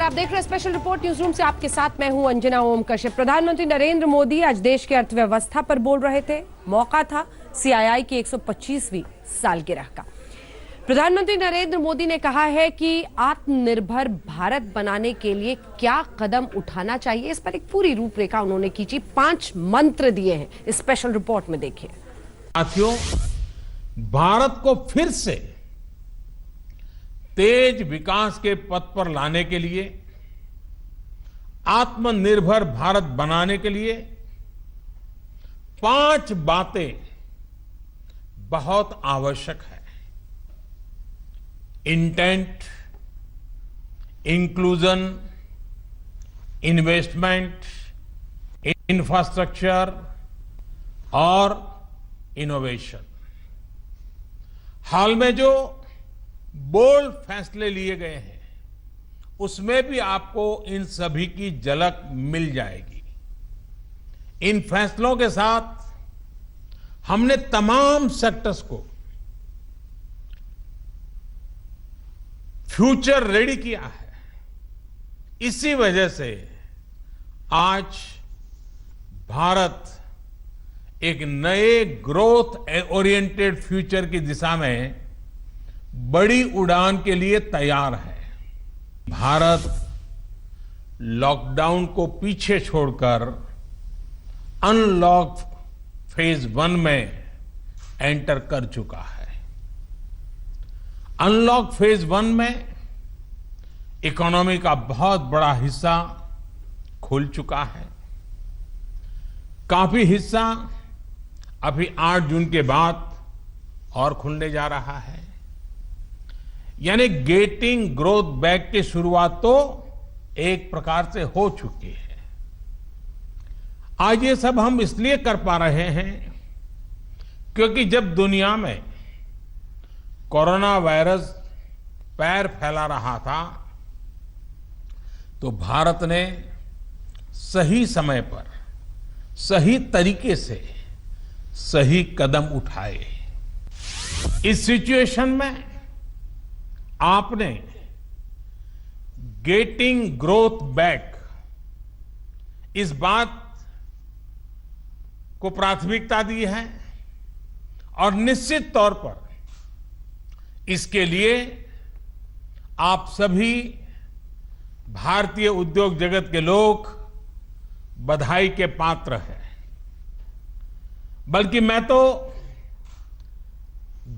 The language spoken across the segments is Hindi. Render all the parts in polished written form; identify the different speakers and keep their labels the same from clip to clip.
Speaker 1: आप देख रहे हैं स्पेशल रिपोर्ट न्यूज रूम से। आपके साथ मैं हूं अंजना ओम कश्यप। प्रधानमंत्री नरेंद्र मोदी आज देश की अर्थव्यवस्था पर बोल रहे थे। मौका था सीआईआई की 125वीं सालगिरह का। प्रधानमंत्री नरेंद्र मोदी ने कहा है कि आत्मनिर्भर भारत बनाने के लिए क्या कदम उठाना चाहिए, इस पर एक पूरी रूपरेखा उन्होंने खींची। 5 मंत्र दिए हैं, इस स्पेशल रिपोर्ट में देखिए।
Speaker 2: साथियों, भारत को फिर से तेज विकास के पथ पर लाने के लिए, आत्मनिर्भर भारत बनाने के लिए 5 बातें बहुत आवश्यक है। इंटेंट, इंक्लूजन, इन्वेस्टमेंट, इंफ्रास्ट्रक्चर और इनोवेशन। हाल में जो बोल्ड फैसले लिए गए हैं, उसमें भी आपको इन सभी की झलक मिल जाएगी। इन फैसलों के साथ हमने तमाम सेक्टर्स को फ्यूचर रेडी किया है। इसी वजह से आज भारत एक नए ग्रोथ ओरिएंटेड फ्यूचर की दिशा में बड़ी उड़ान के लिए तैयार है। भारत लॉकडाउन को पीछे छोड़कर अनलॉक फेज 1 में एंटर कर चुका है। अनलॉक फेज 1 में इकोनॉमी का बहुत बड़ा हिस्सा खुल चुका है। काफी हिस्सा अभी 8 जून के बाद और खुलने जा रहा है। यानी गेटिंग ग्रोथ बैक की शुरुआत तो एक प्रकार से हो चुकी है। आज ये सब हम इसलिए कर पा रहे हैं क्योंकि जब दुनिया में कोरोना वायरस पैर फैला रहा था, तो भारत ने सही समय पर, सही तरीके से सही कदम उठाए। इस सिचुएशन में आपने गेटिंग ग्रोथ बैक, इस बात को प्राथमिकता दी है और निश्चित तौर पर इसके लिए आप सभी भारतीय उद्योग जगत के लोग बधाई के पात्र हैं। बल्कि मैं तो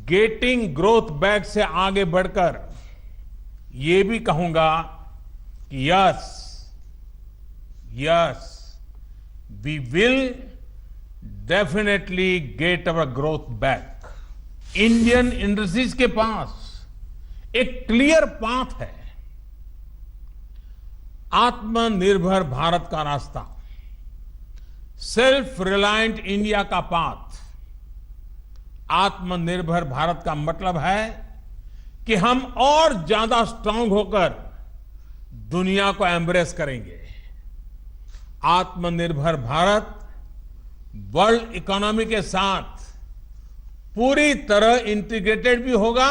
Speaker 2: गेटिंग ग्रोथ बैक से आगे बढ़कर ये भी कहूंगा कि yes, we will definitely get our growth back. Indian industries के पास एक क्लियर पाथ है। आत्मनिर्भर भारत का रास्ता, सेल्फ रिलायंट इंडिया का पाथ। आत्मनिर्भर भारत का मतलब है कि हम और ज्यादा स्ट्रांग होकर दुनिया को एम्ब्रेस करेंगे। आत्मनिर्भर भारत वर्ल्ड इकोनॉमी के साथ पूरी तरह इंटीग्रेटेड भी होगा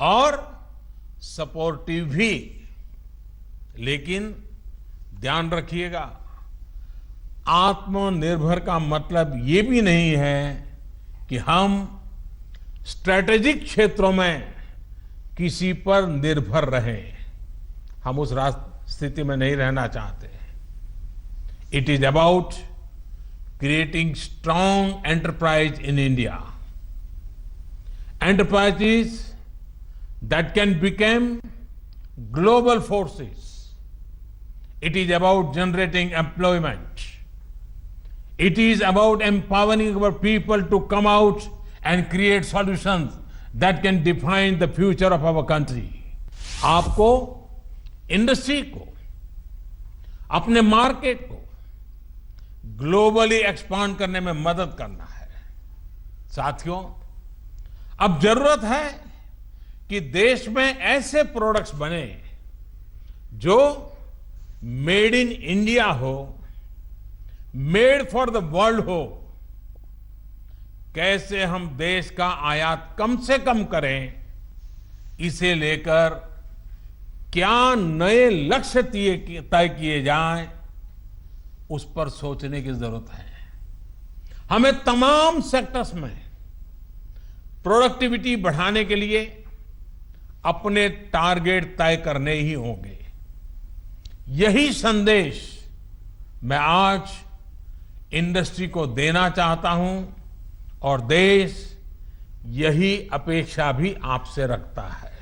Speaker 2: और सपोर्टिव भी। लेकिन ध्यान रखिएगा, आत्मनिर्भर का मतलब ये भी नहीं है कि हम स्ट्रैटेजिक क्षेत्रों में किसी पर निर्भर रहें। हम उस स्थिति में नहीं रहना चाहते। It is about creating strong enterprise in India, enterprises that can become global forces. It is about generating employment. It is about empowering our people to come out and create solutions that can define the future of our country. आपको इंडस्ट्री को, अपने मार्केट को ग्लोबली एक्सपांड करने में मदद करना है। साथियों, अब जरूरत है कि देश में ऐसे प्रोडक्ट्स बने जो मेड इन इंडिया हो, मेड फॉर द वर्ल्ड हो। कैसे हम देश का आयात कम से कम करें, इसे लेकर क्या नए लक्ष्य तय किए जाएं, उस पर सोचने की जरूरत है। हमें तमाम सेक्टर्स में प्रोडक्टिविटी बढ़ाने के लिए अपने टारगेट तय करने ही होंगे। यही संदेश मैं आज इंडस्ट्री को देना चाहता हूं और देश यही अपेक्षा भी आपसे रखता है।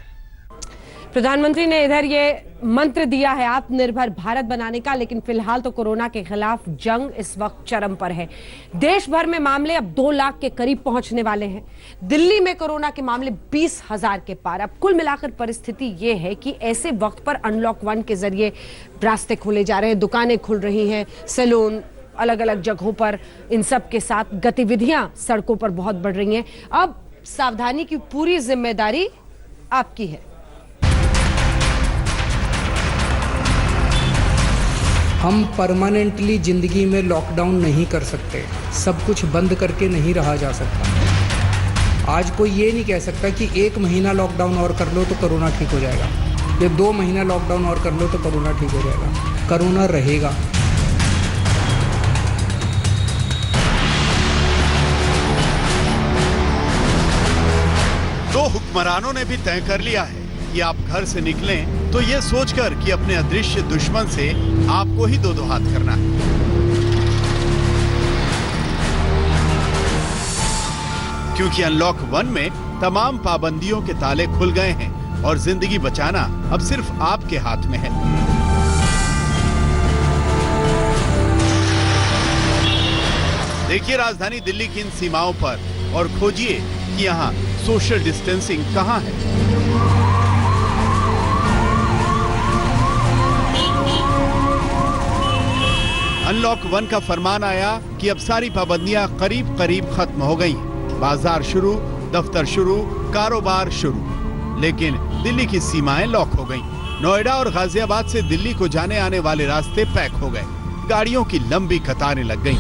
Speaker 1: प्रधानमंत्री ने इधर ये मंत्र दिया है आत्मनिर्भर भारत बनाने का, लेकिन फिलहाल तो कोरोना के खिलाफ जंग इस वक्त चरम पर है। देश भर में मामले अब 2 लाख के करीब पहुंचने वाले हैं। दिल्ली में कोरोना के मामले 20,000 के पार। अब कुल मिलाकर परिस्थिति ये है कि ऐसे वक्त पर अनलॉक 1 के जरिए रास्ते खोले जा रहे हैं, दुकानें खुल रही हैं, सैलून, अलग अलग जगहों पर इन सब के साथ गतिविधियां सड़कों पर बहुत बढ़ रही हैं। अब सावधानी की पूरी जिम्मेदारी आपकी है।
Speaker 3: हम परमानेंटली जिंदगी में लॉकडाउन नहीं कर सकते, सब कुछ बंद करके नहीं रहा जा सकता। आज कोई ये नहीं कह सकता कि 1 महीना लॉकडाउन और कर लो तो कोरोना ठीक हो जाएगा, या 2 महीना लॉकडाउन और कर लो तो कोरोना ठीक हो जाएगा। कोरोना रहेगा।
Speaker 4: दो हुक्मरानों ने भी तय कर लिया है कि आप घर से निकलें तो ये सोचकर कि अपने अदृश्य दुश्मन से आपको ही दो हाथ करना है। क्योंकि अनलॉक 1 में तमाम पाबंदियों के ताले खुल गए हैं और जिंदगी बचाना अब सिर्फ आपके हाथ में है। देखिए राजधानी दिल्ली की इन सीमाओं पर और खोजिए कि यहाँ सोशल डिस्टेंसिंग कहाँ है। अनलॉक 1 का फरमान आया कि अब सारी पाबंदियां करीब करीब खत्म हो गई। बाजार शुरू, दफ्तर शुरू, कारोबार शुरू, लेकिन दिल्ली की सीमाएं लॉक हो गईं। नोएडा और गाजियाबाद से दिल्ली को जाने आने वाले रास्ते पैक हो गए। गाड़ियों की लंबी कतारें लग गईं।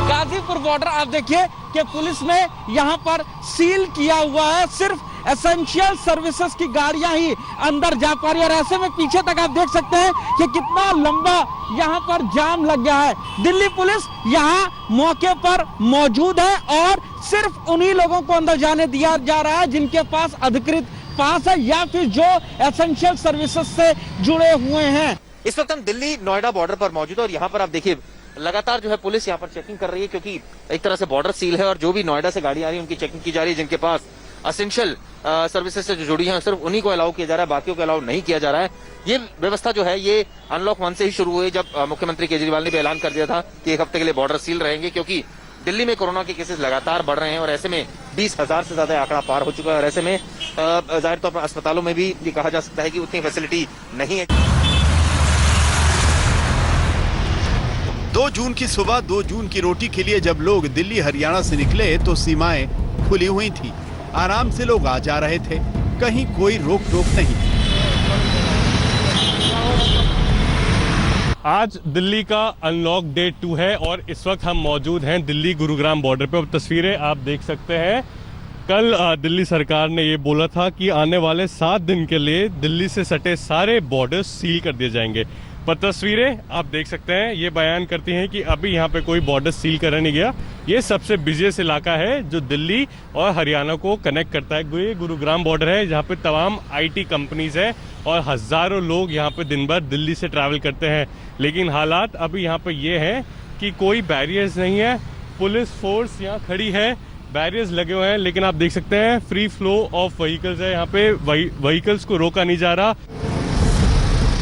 Speaker 5: गाजीपुर बॉर्डर आप देखिए कि पुलिस ने यहाँ पर सील किया हुआ है। सिर्फ एसेंशियल सर्विसेज की गाड़ियां ही अंदर जा पा रही है और ऐसे में पीछे तक आप देख सकते हैं कि कितना लंबा यहाँ पर जाम लग गया है। दिल्ली पुलिस यहाँ मौके पर मौजूद है और सिर्फ उन्हीं लोगों को अंदर जाने दिया जा रहा है जिनके पास अधिकृत पास है या फिर जो एसेंशियल सर्विसेज से जुड़े हुए हैं।
Speaker 6: इस वक्त हम दिल्ली नोएडा बॉर्डर पर मौजूद है और यहाँ पर आप देखिए लगातार जो है पुलिस यहाँ पर चेकिंग कर रही है, क्योंकि एक तरह से बॉर्डर सील है और जो भी नोएडा से गाड़ी आ रही है उनकी चेकिंग की जा रही है। जिनके पास एसेंशियल सर्विसेज से जो जुड़ी हैं सिर्फ उन्हीं को अलाउ किया जा रहा है, बाकियों को अलाउ नहीं किया जा रहा है। ये व्यवस्था जो है ये अनलॉक 1 से ही शुरू हुई, जब मुख्यमंत्री केजरीवाल ने भी ऐलान कर दिया था कि 1 हफ्ते के लिए बॉर्डर सील रहेंगे, क्योंकि दिल्ली में कोरोना के केसेस लगातार बढ़ रहे हैं और ऐसे में 20,000 से ज्यादा आंकड़ा पार हो चुका है और ऐसे में जाहिर तौर पर अस्पतालों में भी ये कहा जा सकता है कि उतनी फैसिलिटी नहीं है।
Speaker 4: 2 जून की सुबह 2 जून की रोटी के लिए जब लोग दिल्ली हरियाणा से निकले तो सीमाएं खुली हुई थी। आराम से लोग आ जा रहे थे, कहीं कोई रोक टोक नहीं।
Speaker 7: आज दिल्ली का अनलॉक डे 2 है और इस वक्त हम मौजूद हैं दिल्ली गुरुग्राम बॉर्डर पे और तस्वीरें आप देख सकते हैं। कल दिल्ली सरकार ने ये बोला था कि आने वाले 7 दिन के लिए दिल्ली से सटे सारे बॉर्डर्स सील कर दिए जाएंगे, पर तस्वीरें आप देख सकते हैं ये बयान करती हैं कि अभी यहाँ पे कोई बॉर्डर सील करा नहीं गया। ये सबसे बिजिएस्ट इलाका है जो दिल्ली और हरियाणा को कनेक्ट करता है। ये गुरुग्राम बॉर्डर है जहाँ पे तमाम IT कंपनीज है और हज़ारों लोग यहाँ पे दिन भर दिल्ली से ट्रैवल करते हैं। लेकिन हालात अभी यहाँ पे ये है कि कोई बैरियर्स नहीं है, पुलिस फोर्स यहाँ खड़ी है, बैरियर्स लगे हुए हैं, लेकिन आप देख सकते हैं फ्री फ्लो ऑफ व्हीकल्स है। यहाँ पे व्हीकल्स को रोका नहीं जा रहा।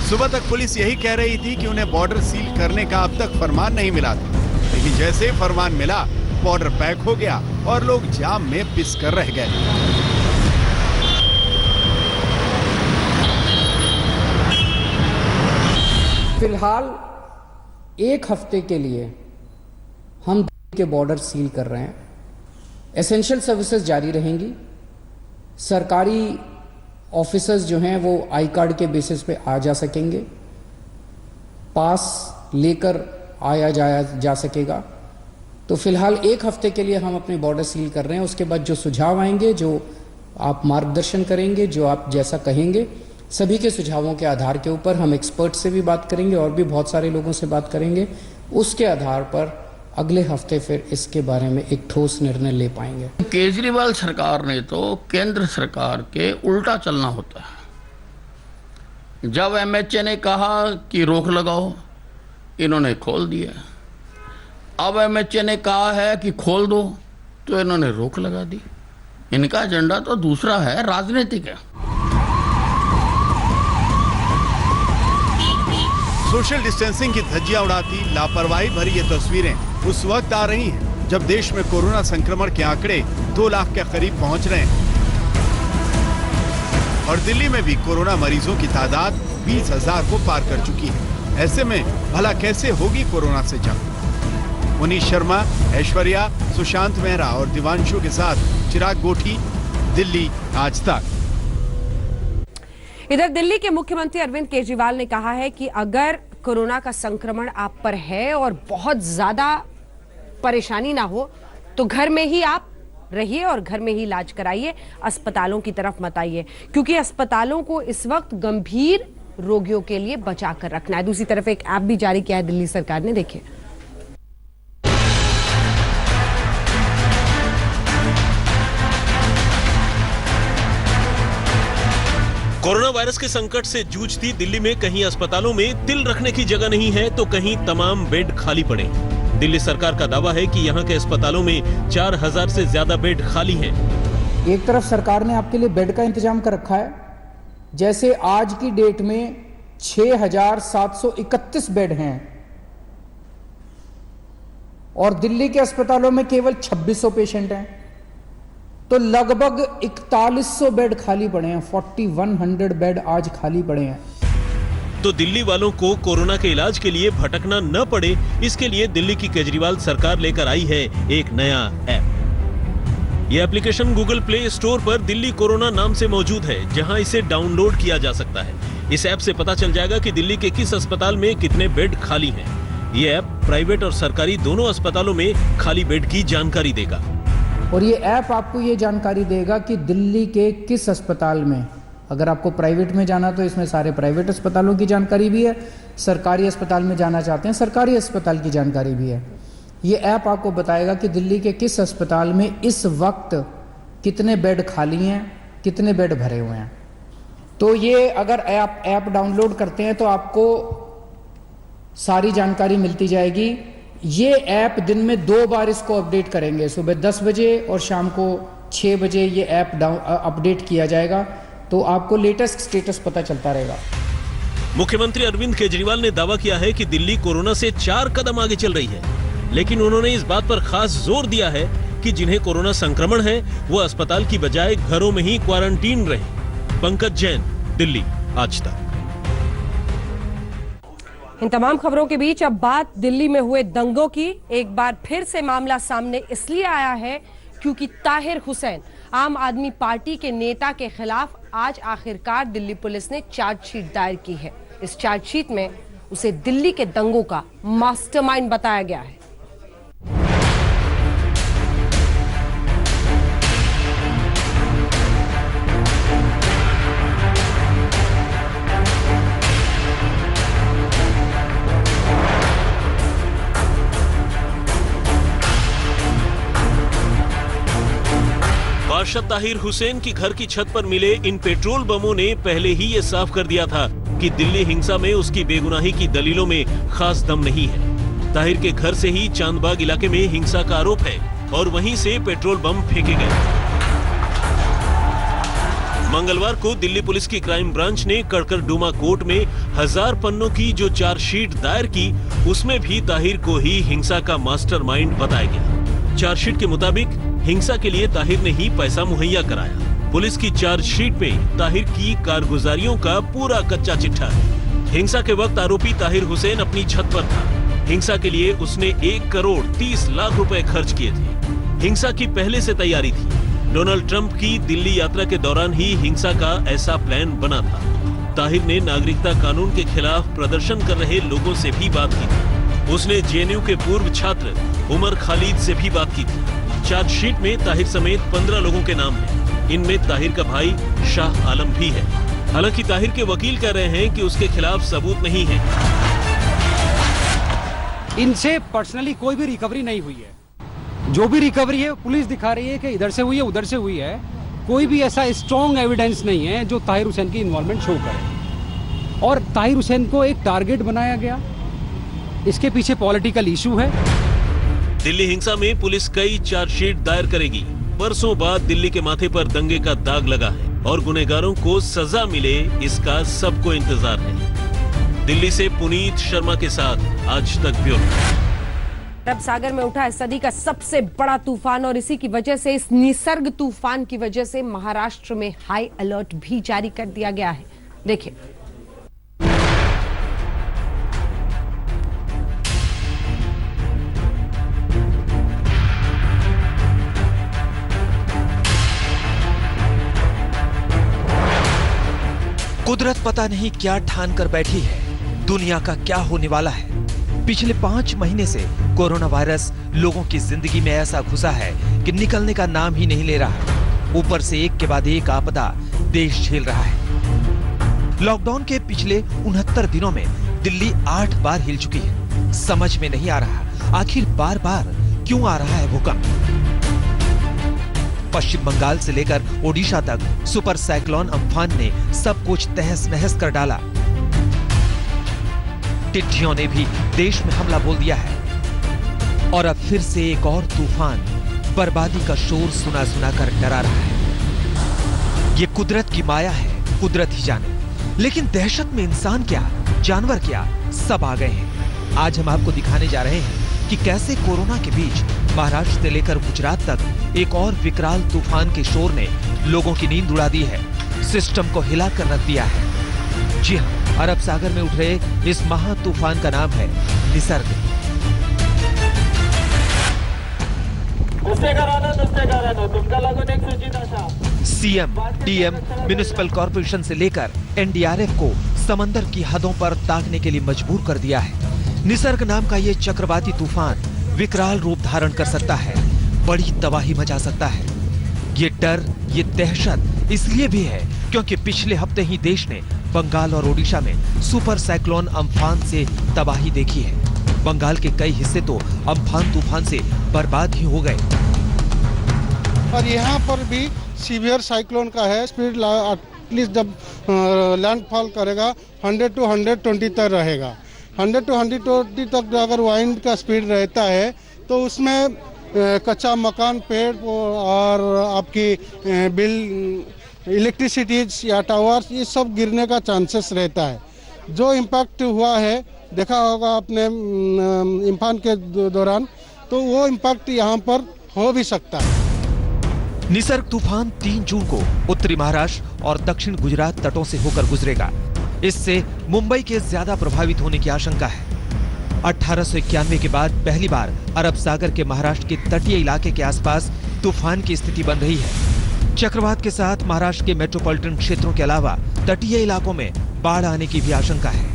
Speaker 4: सुबह तक पुलिस यही कह रही थी कि उन्हें बॉर्डर सील करने का अब तक फरमान नहीं मिला था, लेकिन जैसे ही फरमान मिला बॉर्डर पैक हो गया और लोग जाम में पिस कर रह गए।
Speaker 3: फिलहाल 1 हफ्ते के लिए हम के बॉर्डर सील कर रहे हैं। एसेंशियल सर्विसेज जारी रहेंगी। सरकारी ऑफिसर्स जो हैं वो आई कार्ड के बेसिस पे आ जा सकेंगे, पास लेकर आया जाया जा सकेगा। तो फिलहाल 1 हफ्ते के लिए हम अपने बॉर्डर सील कर रहे हैं। उसके बाद जो सुझाव आएंगे, जो आप मार्गदर्शन करेंगे, जो आप जैसा कहेंगे। सभी के सुझावों के आधार के ऊपर हम एक्सपर्ट से भी बात करेंगे और भी बहुत सारे लोगों से बात करेंगे। उसके आधार पर अगले हफ्ते फिर इसके बारे में एक ठोस निर्णय ले पाएंगे।
Speaker 8: केजरीवाल सरकार ने तो केंद्र सरकार के उल्टा चलना होता है। जब एमएचए ने कहा कि रोक लगाओ, इन्होंने खोल दिया। अब एमएचए ने कहा है कि खोल दो, तो इन्होंने रोक लगा दी। इनका एजेंडा तो दूसरा है, राजनीतिक है।
Speaker 4: सोशल डिस्टेंसिंग की धज्जियां उड़ाती लापरवाही भरी ये तस्वीरें उस वक्त आ रही हैं जब देश में कोरोना संक्रमण के आंकड़े 2 लाख के करीब पहुंच रहे हैं और दिल्ली में भी कोरोना मरीजों की तादाद 20,000 को पार कर चुकी है। ऐसे में भला कैसे होगी कोरोना से जंग? मुनीश शर्मा, ऐश्वर्या, सुशांत मेहरा और दिवांशु के साथ चिराग गोठी, दिल्ली आज तक।
Speaker 1: इधर दिल्ली के मुख्यमंत्री अरविंद केजरीवाल ने कहा है कि अगर कोरोना का संक्रमण आप पर है और बहुत ज्यादा परेशानी ना हो तो घर में ही आप रहिए और घर में ही इलाज कराइए, अस्पतालों की तरफ मत आइए, क्योंकि अस्पतालों को इस वक्त गंभीर रोगियों के लिए बचा कर रखना है। दूसरी तरफ एक ऐप भी जारी किया है दिल्ली सरकार ने, देखिए।
Speaker 9: कोरोना वायरस के संकट से जूझती दिल्ली में कहीं अस्पतालों में तिल रखने की जगह नहीं है तो कहीं तमाम बेड खाली पड़े। दिल्ली सरकार का दावा है कि यहाँ के अस्पतालों में 4,000 से ज्यादा बेड खाली हैं।
Speaker 3: एक तरफ सरकार ने आपके लिए बेड का इंतजाम कर रखा है, जैसे आज की डेट में 6,731 बेड हैं और दिल्ली के अस्पतालों में केवल 2,600 पेशेंट हैं, तो लगभग 4100 बेड खाली पड़े हैं। 4100 बेड आज खाली पड़े हैं।
Speaker 9: तो दिल्ली वालों को कोरोना के इलाज के लिए भटकना न पड़े, इसके लिए दिल्ली की केजरीवाल सरकार लेकर आई है एक नया ऐप। यह एप्लीकेशन गूगल प्ले स्टोर पर दिल्ली कोरोना नाम से मौजूद है, जहां इसे डाउनलोड किया जा सकता है। इस ऐप से पता चल जाएगा कि दिल्ली के किस अस्पताल में कितने बेड खाली हैं। यह ऐप प्राइवेट और सरकारी दोनों अस्पतालों में खाली बेड की जानकारी देगा
Speaker 3: और ये ऐप आपको ये जानकारी देगा कि दिल्ली के किस अस्पताल में, अगर आपको प्राइवेट में जाना तो इसमें सारे प्राइवेट अस्पतालों की जानकारी भी है, सरकारी अस्पताल में जाना चाहते हैं सरकारी अस्पताल की जानकारी भी है। ये ऐप आपको बताएगा कि दिल्ली के किस अस्पताल में इस वक्त कितने बेड खाली हैं, कितने बेड भरे हुए हैं। तो ये अगर ऐप डाउनलोड करते हैं तो आपको सारी जानकारी मिलती जाएगी। ये ऐप दिन में 2 बार इसको अपडेट करेंगे, सुबह 10 बजे और शाम को 6 बजे ये ऐप अपडेट किया जाएगा, तो आपको लेटेस्ट स्टेटस पता चलता रहेगा।
Speaker 9: मुख्यमंत्री अरविंद केजरीवाल ने दावा किया है कि दिल्ली कोरोना से 4 कदम आगे चल रही है, लेकिन उन्होंने इस बात पर खास जोर दिया है कि जिन्हें कोरोना संक्रमण है वो अस्पताल की बजाय घरों में ही क्वारंटीन रहे। पंकज जैन, दिल्ली आज तक।
Speaker 1: इन तमाम खबरों के बीच अब बात दिल्ली में हुए दंगों की। एक बार फिर से मामला सामने इसलिए आया है क्योंकि ताहिर हुसैन, आम आदमी पार्टी के नेता के खिलाफ आज आखिरकार दिल्ली पुलिस ने चार्जशीट दायर की है। इस चार्जशीट में उसे दिल्ली के दंगों का मास्टरमाइंड बताया गया है।
Speaker 9: पार्षद ताहिर हुसैन की घर की छत पर मिले इन पेट्रोल बमों ने पहले ही ये साफ कर दिया था कि दिल्ली हिंसा में उसकी बेगुनाही की दलीलों में खास दम नहीं है। ताहिर के घर से ही चांदबाग इलाके में हिंसा का आरोप है और वहीं से पेट्रोल बम फेंके गए। मंगलवार को दिल्ली पुलिस की क्राइम ब्रांच ने कड़कड़डूमा कोर्ट में 1000 पन्नों की जो चार्जशीट दायर की, उसमें भी ताहिर को ही हिंसा का मास्टरमाइंड बताया गया। चार्जशीट के मुताबिक हिंसा के लिए ताहिर ने ही पैसा मुहैया कराया। पुलिस की चार्जशीट में ताहिर की कारगुजारियों का पूरा कच्चा चिट्ठा है। हिंसा के वक्त आरोपी ताहिर हुसैन अपनी छत पर था। हिंसा के लिए उसने 1 करोड़ 30 लाख रुपए खर्च किए थे। हिंसा की पहले से तैयारी थी। डोनाल्ड ट्रंप की दिल्ली यात्रा के दौरान ही हिंसा का ऐसा प्लान बना था। ताहिर ने नागरिकता कानून के खिलाफ प्रदर्शन कर रहे लोगों से भी बात की थी। उसने जेएनयू के पूर्व छात्र उमर खालिद से भी बात की थी। चार्जशीट में ताहिर समेत 15 लोगों के नाम हैं। इनमें ताहिर का भाई शाह आलम भी है। हालांकि ताहिर के वकील कह रहे हैं कि उसके खिलाफ सबूत नहीं है।
Speaker 10: इनसे पर्सनली कोई भी रिकवरी नहीं हुई है। जो भी रिकवरी है पुलिस दिखा रही है कि इधर से हुई है उधर से हुई है। कोई भी ऐसा स्ट्रॉन्ग एविडेंस नहीं है जो ताहिर हुसैन की इन्वॉल्वमेंट शो करे। और ताहिर हुसैन को एक टारगेट बनाया गया, इसके पीछे पॉलिटिकल इशू है।
Speaker 9: दिल्ली हिंसा में पुलिस कई चार्जशीट दायर करेगी। बरसों बाद दिल्ली के माथे पर दंगे का दाग लगा है और गुनहगारों को सजा मिले, इसका सबको इंतजार है। दिल्ली से पुनीत शर्मा के साथ आज तक ब्यूरो।
Speaker 1: अरब सागर में उठा है सदी का सबसे बड़ा तूफान और इसी की वजह से, इस निसर्ग तूफान की वजह से महाराष्ट्र में हाई अलर्ट भी जारी कर दिया गया है। देखिए।
Speaker 11: कुदरत पता नहीं क्या ठान कर बैठी है, दुनिया का क्या होने वाला है। पिछले 5 महीने से कोरोना वायरस लोगों की जिंदगी में ऐसा घुसा है कि निकलने का नाम ही नहीं ले रहा। ऊपर से एक के बाद एक आपदा देश झेल रहा है। लॉकडाउन के पिछले 69 दिनों में दिल्ली 8 बार हिल चुकी है। समझ में नहीं आ रहा आखिर बार बार क्यों आ रहा है भूकंप। पश्चिम बंगाल से लेकर ओडिशा तक सुपर साइक्लोन अम्फान ने सब कुछ तहस नहस कर डाला। टिड्डियों ने भी देश में हमला बोल दिया है और अब फिर से एक और तूफान बर्बादी का शोर सुना सुना कर डरा रहा है। ये कुदरत की माया है, कुदरत ही जाने। लेकिन दहशत में इंसान क्या, जानवर क्या, सब आ गए हैं। आज हम आपको दिखाने जा रहे हैं कि कैसे कोरोना के बीच महाराष्ट्र से लेकर गुजरात तक एक और विकराल तूफान के शोर ने लोगों की नींद उड़ा दी है, सिस्टम को हिला कर रख दिया है। जी हाँ, अरब सागर में उठ रहे इस महा तूफान का नाम है Nisarga. CM, DM, municipal corporation से लेकर एनडीआरएफ को समंदर की हदों पर ताकने के लिए मजबूर कर दिया है। निसर्ग नाम का ये चक्रवाती तूफान विकराल रूप धारण कर सकता है, बड़ी तबाही मचा सकता है। ये डर, ये दहशत इसलिए भी है क्योंकि पिछले हफ्ते ही देश ने बंगाल और ओडिशा में सुपर साइक्लोन अम्फान से तबाही देखी है। बंगाल के कई हिस्से तो अम्फान तूफान से बर्बाद ही हो गए।
Speaker 12: और यहाँ पर भी सीवियर साइक्लोन का है। स्पीड एटलीस्ट जब लैंडफॉल करेगा 100 to 120 तक रहेगा। 100 to 120 तक अगर वाइंड का स्पीड रहता है तो उसमें कच्चा मकान, पेड़ और आपकी इलेक्ट्रिसिटीज या टावर्स, ये सब गिरने का चांसेस रहता है। जो इम्पैक्ट हुआ है देखा होगा आपने इम्फान के दौरान, तो वो इम्पैक्ट यहाँ पर हो भी सकता है।
Speaker 11: निसर्ग तूफान 3 जून को उत्तरी महाराष्ट्र और दक्षिण गुजरात तटों से होकर गुजरेगा। इससे मुंबई के ज्यादा प्रभावित होने की आशंका है। 1891 के बाद पहली बार अरब सागर के महाराष्ट्र के तटीय इलाके के आसपास तूफान की स्थिति बन रही है। चक्रवात के साथ महाराष्ट्र के मेट्रोपॉलिटन क्षेत्रों के अलावा तटीय इलाकों में बाढ़ आने की भी आशंका है।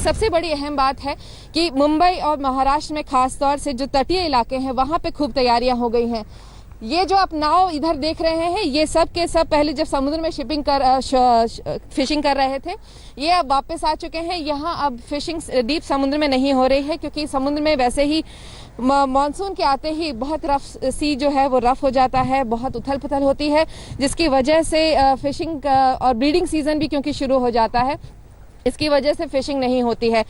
Speaker 13: सबसे बड़ी अहम बात है कि मुंबई और महाराष्ट्र में खास तौर से जो तटीय इलाके हैं वहां पे खूब तैयारियां हो गई हैं। ये जो आप नाव इधर देख रहे हैं, ये सब के सब पहले जब समुद्र में फिशिंग कर रहे थे, ये अब वापस आ चुके हैं। यहाँ अब फिशिंग डीप समुद्र में नहीं हो रही है क्योंकि समुद्र में वैसे ही मानसून के आते ही बहुत रफ सी जो है वो रफ हो जाता है, बहुत उथल पुथल होती है, जिसकी वजह से फिशिंग और ब्रीडिंग सीजन भी क्योंकि शुरू हो जाता है, इसकी वजह से फिशिंग नहीं होती है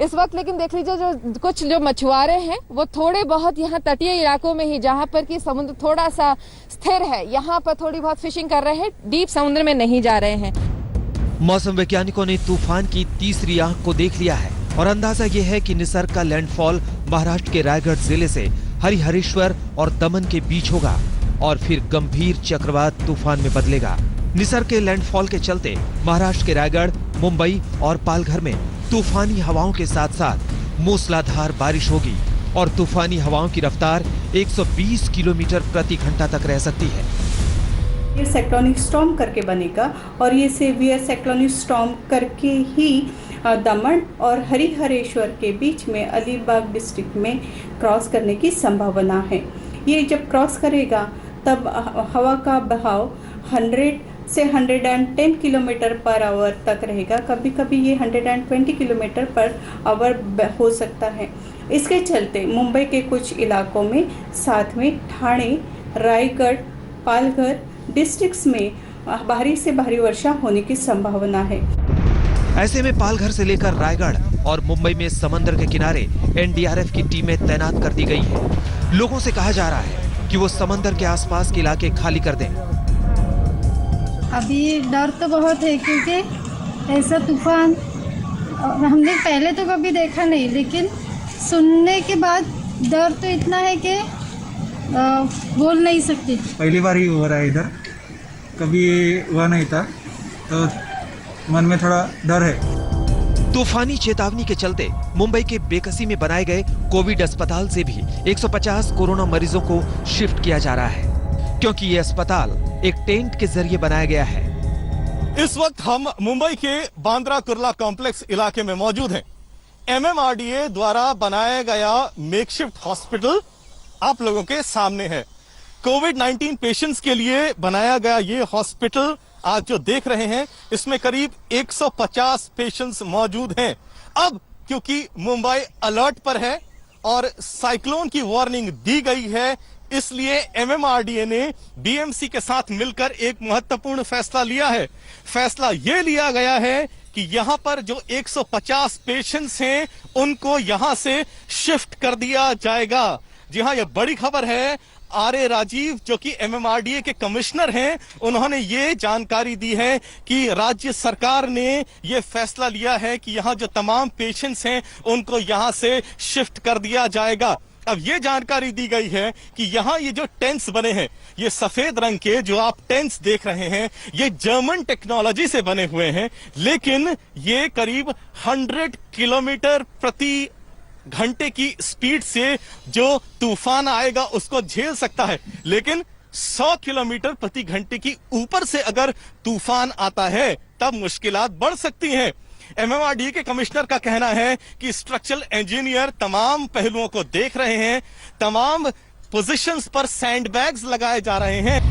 Speaker 13: इस वक्त। लेकिन देख लीजिए जो कुछ जो मछुआरे हैं वो थोड़े बहुत यहाँ तटीय इलाकों में ही, जहाँ पर कि समुद्र थोड़ा सा स्थिर है, यहाँ पर थोड़ी बहुत फिशिंग कर रहे हैं, डीप समुद्र में नहीं जा रहे हैं।
Speaker 11: मौसम वैज्ञानिकों ने तूफान की तीसरी आंख को देख लिया है और अंदाजा ये है कि निसर्ग का लैंडफॉल महाराष्ट्र के रायगढ़ जिले से हरिहरेश्वर और दमन के बीच होगा और फिर गंभीर चक्रवात तूफान में बदलेगा। निसर्ग के लैंडफॉल के चलते महाराष्ट्र के रायगढ़, मुंबई और पालघर में तूफानी हवाओं के साथ साथ मूसलाधार बारिश होगी और तूफानी हवाओं की रफ्तार 120 किलोमीटर प्रति घंटा तक रह सकती है।
Speaker 14: ये साइक्लोनिक स्टॉर्म करके बनेगा और ये सीवियर साइक्लोनिक स्टॉर्म करके ही दमन और हरिहरेश्वर के बीच में अलीबाग डिस्ट्रिक्ट में क्रॉस करने की संभावना है। ये जब क्रॉस करेगा तब हवा का बहाव 100 से 110 किलोमीटर पर आवर तक रहेगा। कभी कभी ये 120 किलोमीटर पर आवर हो सकता है। इसके चलते मुंबई के कुछ इलाकों में, साथ में ठाणे, रायगढ़, पालघर डिस्ट्रिक्ट्स में भारी से भारी वर्षा होने की संभावना है।
Speaker 11: ऐसे में पालघर से लेकर रायगढ़ और मुंबई में समंदर के किनारे एनडीआरएफ की टीमें तैनात कर दी गई हैं। लोगों से कहा जा रहा है कि वो समंदर के आसपास के इलाके खाली कर दें।
Speaker 15: अभी डर तो बहुत है, क्योंकि ऐसा तूफान हमने पहले तो कभी देखा नहीं, लेकिन सुनने के बाद डर तो इतना है कि बोल नहीं सकती।
Speaker 16: पहली बार ही हो रहा है इधर, कभी हुआ नहीं था, तो मन में थोड़ा डर है।
Speaker 11: तूफानी चेतावनी के चलते मुंबई के बेकसी में बनाए गए कोविड अस्पताल से भी 150 कोरोना मरीजों को शिफ्ट किया जा रहा है, क्योंकि ये अस्पताल एक टेंट के जरिए बनाया गया है।
Speaker 17: इस वक्त हम मुंबई के बांद्रा कुर्ला कॉम्प्लेक्स इलाके में मौजूद हैं। MMRDA द्वारा बनाया गया मेकशिफ्ट हॉस्पिटल आप लोगों के सामने है। कोविड-19 पेशेंट्स के लिए बनाया गया ये हॉस्पिटल आज जो देख रहे हैं, इसमें करीब 150 पेशेंट्स मौजूद हैं। अब क्योंकि मुंबई अलर्ट पर है और साइक्लोन की वार्निंग दी गई है, इसलिए MMRDA ने BMC के साथ मिलकर एक महत्वपूर्ण फैसला लिया है। फैसला यह लिया गया है कि यहां पर जो 150 पेशेंट्स हैं, उनको यहां से शिफ्ट कर दिया जाएगा। जी हां, यह बड़ी खबर है। आर.ए. राजीव जो कि MMRDA के कमिश्नर हैं, उन्होंने ये जानकारी दी है कि राज्य सरकार ने ये फैसला लिया है कि यहाँ जो तमाम पेशेंट्स हैं, उनको यहाँ से शिफ्ट कर दिया जाएगा। अब ये जानकारी दी गई है कि यहाँ ये जो टेंट्स बने हैं, ये सफेद रंग के जो आप टेंट्स देख रहे हैं, ये जर्मन टेक्नोलॉजी से बने हुए हैं, लेकिन ये करीब 100 किलोमीटर प्रति घंटे की स्पीड से जो तूफान आएगा उसको झेल सकता है। लेकिन 100 किलोमीटर प्रति घंटे की ऊपर से अगर तूफान आता है, तब मुश्किलात बढ़ सकती हैं। MMRDA के कमिश्नर का कहना है कि स्ट्रक्चरल इंजीनियर तमाम पहलुओं को देख रहे हैं, तमाम पोजीशंस पर सैंडबैग्स लगाए जा रहे हैं।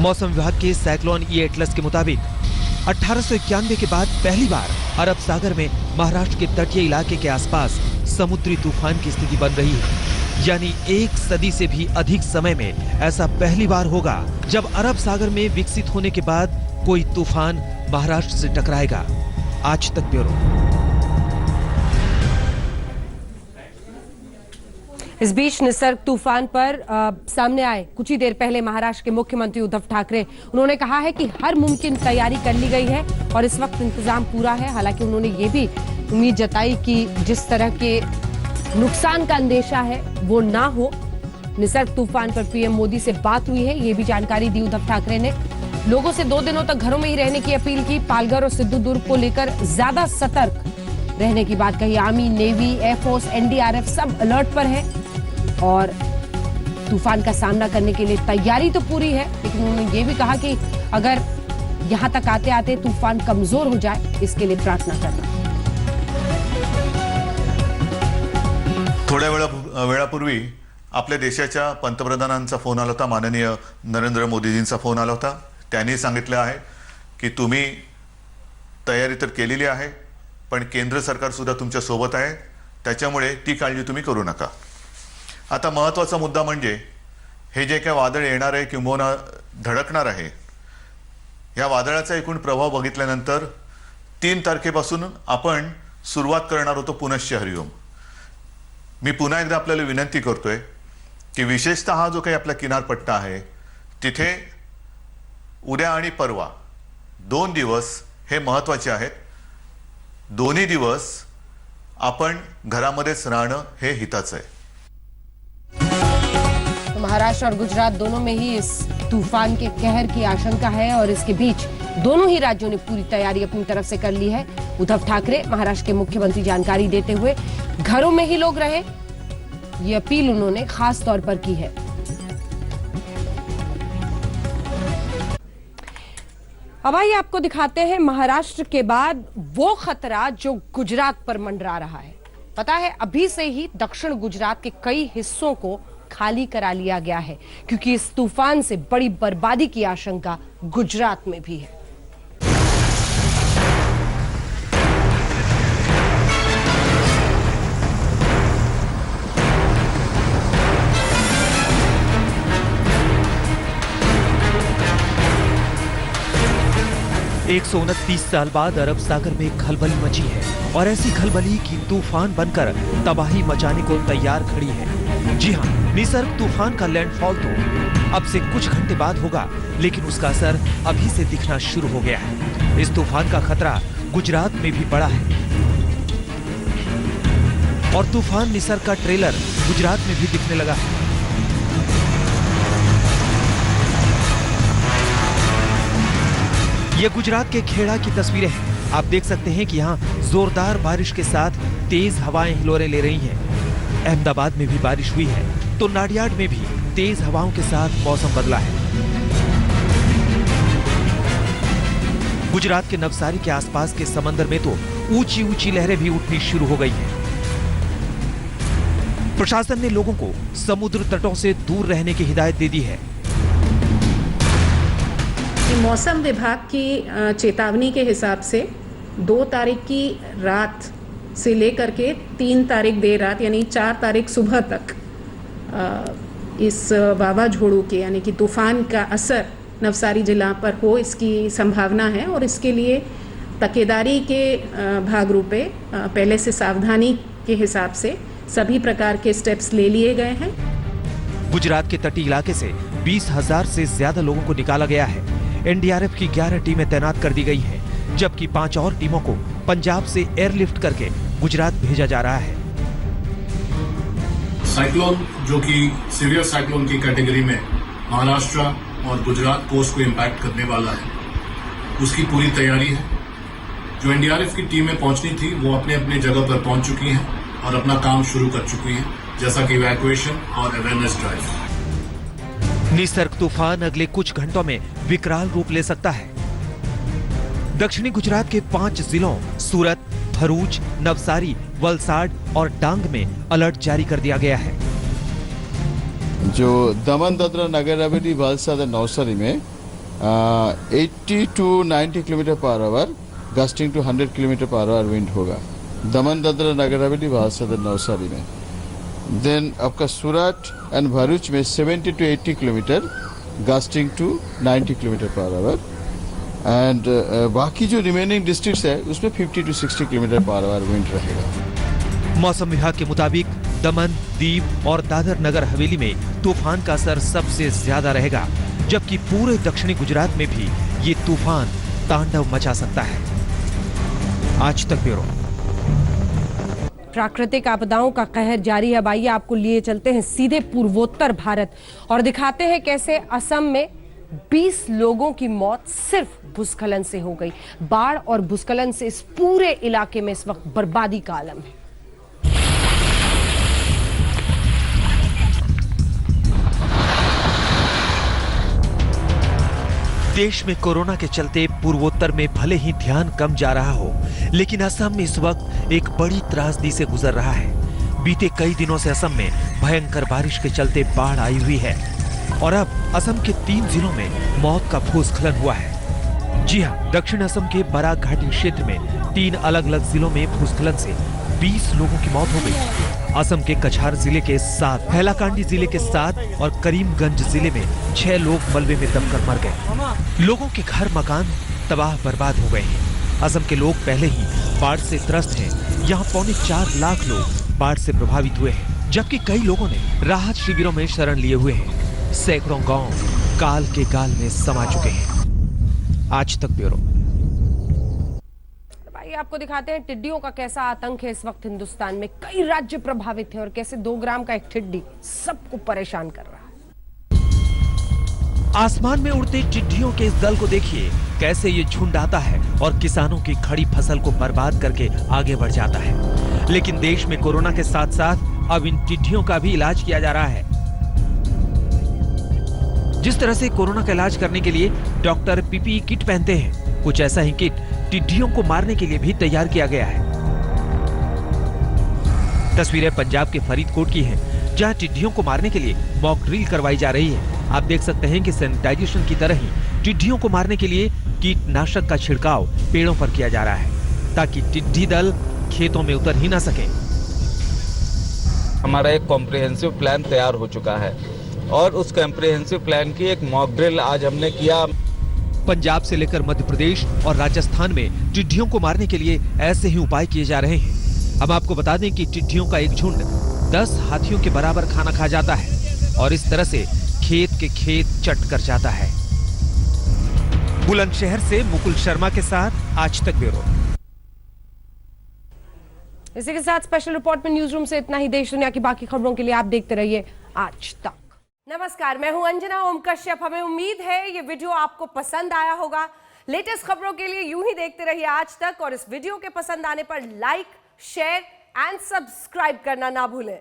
Speaker 11: मौसम विभाग के साइक्लोन ई एटलस के मुताबिक 1891 के बाद पहली बार अरब सागर में महाराष्ट्र के तटीय इलाके के आसपास समुद्री तूफान की स्थिति बन रही है। यानी 1 सदी से भी अधिक समय में ऐसा पहली बार होगा जब अरब सागर में विकसित होने के बाद कोई तूफान महाराष्ट्र से टकराएगा। आज तक ब्यूरो।
Speaker 1: इस बीच निसर्ग तूफान पर सामने आए कुछ ही देर पहले महाराष्ट्र के मुख्यमंत्री उद्धव ठाकरे, उन्होंने कहा है कि हर मुमकिन तैयारी कर ली गई है और इस वक्त इंतजाम पूरा है। हालांकि उन्होंने ये भी उम्मीद जताई कि जिस तरह के नुकसान का अंदेशा है वो ना हो। निसर्ग तूफान पर पीएम मोदी से बात हुई है, ये भी जानकारी दी उद्धव ठाकरे ने। लोगों से 2 दिनों तक घरों में ही रहने की अपील की। पालघर और सिद्धुदुर्ग को लेकर ज्यादा सतर्क रहने की बात कही। आर्मी, नेवी, एयरफोर्स, एनडीआरएफ सब अलर्ट पर है और तूफान का सामना करने के लिए तैयारी तो पूरी है, लेकिन उन्होंने ये भी कहा कि अगर यहां तक आते आते तूफान कमजोर हो जाए, इसके लिए प्रार्थना करना।
Speaker 18: थोड्या वेळापूर्वी आपल्या देशाच्या पंतप्रधानांचा फोन आला होता, माननीय नरेंद्र मोदीजींचा फोन आला होता। त्यांनी सांगितलं आहे की तुम्ही तयारी तर केलेली आहे, पण केंद्र सरकार सुद्धा तुमच्या सोबत आहे, त्याच्यामुळे ती काळजी तुम्ही करू नका। आता महत्त्वाचा मुद्दा म्हणजे हे जे काय वादळ येणार आहे किंबहुना धडकणार आहे, या वादळाचा एकूण प्रभाव बघितल्यानंतर 3 तारखेपासून आपण सुरुवात करणार होतो पुनश्च हरिओम। मी पुन्हा एकदा आपल्याला विनंती करतोय की विशेषतः हा जो काही आपला किनारपट्टा आहे, तिथे उद्या आणि परवा 2 दिवस हे महत्त्वाचे आहेत। दोन्ही दिवस आपण घरामध्येच राहणं हे हिताचं आहे।
Speaker 1: महाराष्ट्र और गुजरात दोनों में ही इस तूफान के कहर की आशंका है और इसके बीच दोनों ही राज्यों ने पूरी तैयारी अपनी तरफ से कर ली है। उद्धव ठाकरे महाराष्ट्र के मुख्यमंत्री जानकारी देते हुए घरों में ही लोग रहे, ये अपील उन्होंने खास तौर पर की है। अब आइए आपको दिखाते हैं महाराष्ट्र के बाद वो खतरा जो गुजरात पर मंडरा रहा है। पता है अभी से ही दक्षिण गुजरात के कई हिस्सों को खाली करा लिया गया है, क्योंकि इस तूफान से बड़ी बर्बादी की आशंका गुजरात में भी है।
Speaker 11: 129 साल बाद अरब सागर में खलबली मची है और ऐसी खलबली की तूफान बनकर तबाही मचाने को तैयार खड़ी है। जी हां, निसर्ग तूफान का लैंडफॉल तो अब से कुछ घंटे बाद होगा, लेकिन उसका असर अभी से दिखना शुरू हो गया है। इस तूफान का खतरा गुजरात में भी बड़ा है और तूफान निसर्ग का ट्रेलर गुजरात में भी दिखने लगा है। ये गुजरात के खेड़ा की तस्वीरें हैं। आप देख सकते हैं कि यहाँ जोरदार बारिश के साथ तेज हवाएं हिलोरे ले रही हैं। अहमदाबाद में भी बारिश हुई है तो नाडियाड में भी तेज हवाओं के साथ मौसम बदला है। गुजरात के नवसारी के आसपास के समंदर में तो ऊंची ऊंची लहरें भी उठनी शुरू हो गई हैं। प्रशासन ने लोगों को समुद्र तटों से दूर रहने की हिदायत दे दी है।
Speaker 19: मौसम विभाग की चेतावनी के हिसाब से 2 तारीख की रात से लेकर के 3 तारीख देर रात यानी 4 तारीख सुबह तक इस वावाझोड़ू के यानी कि तूफान का असर नवसारी जिला पर हो, इसकी संभावना है और इसके लिए तकेदारी के भागरूपे पहले से सावधानी के हिसाब से सभी प्रकार के स्टेप्स ले लिए गए हैं।
Speaker 11: गुजरात के तटीय इलाके से 20,000 से ज्यादा लोगों को निकाला गया है। एनडीआरएफ की 11 टीमें तैनात कर दी गई हैं, जबकि 5 और टीमों को पंजाब से एयरलिफ्ट करके गुजरात भेजा जा रहा है।
Speaker 20: साइक्लोन जो कि सीवियर साइक्लोन की कैटेगरी में महाराष्ट्र और गुजरात कोस्ट को इम्पैक्ट करने वाला है, उसकी पूरी तैयारी है। जो एनडीआरएफ की टीमें पहुंचनी थी वो अपने अपने जगह पर पहुंच चुकी हैं और अपना काम शुरू कर चुकी हैं, जैसा कि इवैक्यूएशन और अवेयरनेस ड्राइव।
Speaker 11: निसर्ग तूफान अगले कुछ घंटों में विकराल रूप ले सकता है। दक्षिणी गुजरात के 5 जिलों सूरत, भरूच, नवसारी, वलसाड और डांग में अलर्ट जारी कर दिया गया है।
Speaker 21: जो दमन दादरा नगर हवेली वलसाड और नवसारी में 80 to 90 kilometre per hour gusting to 100 kilometre per hour wind होगा दमन दादरा नगर हवेली वलसाड और नवसारी में। देन आपका सूरत एंड भरूच में 70 to 80 kilometre gusting to 90 kilometre per hour and बाकी जो रिमेनिंग डिस्ट्रिक्ट्स है उसमें 50 to 60 kilometre per hour wind रहेगा।
Speaker 11: मौसम विभाग के मुताबिक दमन, दीव और दादर नगर हवेली में तूफान का असर सबसे ज्यादा रहेगा, जबकि पूरे दक्षिणी गुजरात में भी ये तूफान तांडव मचा सकता है। आज तक ब्यूरो।
Speaker 1: प्राकृतिक आपदाओं का कहर जारी है। अब आइए आपको लिए चलते हैं सीधे पूर्वोत्तर भारत और दिखाते हैं कैसे असम में 20 लोगों की मौत सिर्फ भूस्खलन से हो गई। बाढ़ और भूस्खलन से इस पूरे इलाके में इस वक्त बर्बादी का आलम है।
Speaker 11: देश में कोरोना के चलते पूर्वोत्तर में भले ही ध्यान कम जा रहा हो, लेकिन असम इस वक्त एक बड़ी त्रासदी से गुजर रहा है। बीते कई दिनों से असम में भयंकर बारिश के चलते बाढ़ आई हुई है और अब असम के 3 जिलों में मौत का भूस्खलन हुआ है। जी हां, दक्षिण असम के बराक घाटी क्षेत्र में 3 अलग अलग जिलों में भूस्खलन से 20 लोगों की मौत हो गई। असम के कछार जिले के 7, हैलाकांडी जिले के 7 और करीमगंज जिले में 6 लोग मलबे में दबकर मर गए। लोगों के घर मकान तबाह बर्बाद हो गए हैं। असम के लोग पहले ही बाढ़ से त्रस्त हैं। यहाँ 4.25 लाख लोग बाढ़ से प्रभावित हुए हैं, जबकि कई लोगों ने राहत शिविरों में शरण लिए हुए हैं। सैकड़ों गांव काल के गाल में समा चुके हैं। आज तक ब्यूरो।
Speaker 1: आपको दिखाते हैं टिड्डियों का कैसा आतंक है इस वक्त हिंदुस्तान में। कई राज्य प्रभावित हैं और कैसे 2 ग्राम का एक टिड्डी सबको परेशान कर रहा है।
Speaker 11: आसमान में उड़ते टिड्डियों के इस दल को देखिए, कैसे ये झुंड आता है और किसानों की खड़ी फसल को बर्बाद करके आगे बढ़ जाता है। लेकिन देश में कोरोना के साथ साथ अब इन टिड्डियों का भी इलाज किया जा रहा है। जिस तरह से कोरोना का इलाज करने के लिए डॉक्टर पीपीई किट पहनते हैं, कुछ ऐसा ही किट टिड्डियों को मारने के लिए भी तैयार किया गया है। तस्वीरें पंजाब के फरीदकोट की हैं, जहां टिड्डियों को मारने के लिए मॉक ड्रिल करवाई जा रही है। आप देख सकते हैं कि सैनिटाइजेशन की तरह ही टिड्डियों को मारने के लिए कीटनाशक का छिड़काव पेड़ों पर किया जा रहा है, ताकि टिड्डी दल खेतों में उतर ही ना सके।
Speaker 2: हमारा एक कॉम्प्रिहेंसिव प्लान तैयार हो चुका है और उस कॉम्प्रिहेंसिव प्लान की एक मॉक ड्रिल आज हमने किया।
Speaker 11: पंजाब से लेकर मध्य प्रदेश और राजस्थान में टिड्डियों को मारने के लिए ऐसे ही उपाय किए जा रहे हैं। हम आपको बता दें कि टिड्डियों का एक झुंड 10 हाथियों के बराबर खाना खा जाता है और इस तरह से खेत के खेत चट कर जाता है। बुलंदशहर से मुकुल शर्मा के साथ आज तक ब्यूरो।
Speaker 1: इसी के साथ स्पेशल रिपोर्ट में न्यूज रूम से इतना ही। देश दुनिया की बाकी खबरों के लिए आप देखते रहिए आज तक। नमस्कार, मैं हूं अंजना ओम कश्यप। हमें उम्मीद है ये वीडियो आपको पसंद आया होगा। लेटेस्ट खबरों के लिए यूं ही देखते रहिए आज तक और इस वीडियो के पसंद आने पर लाइक, शेयर एंड सब्सक्राइब करना ना भूलें।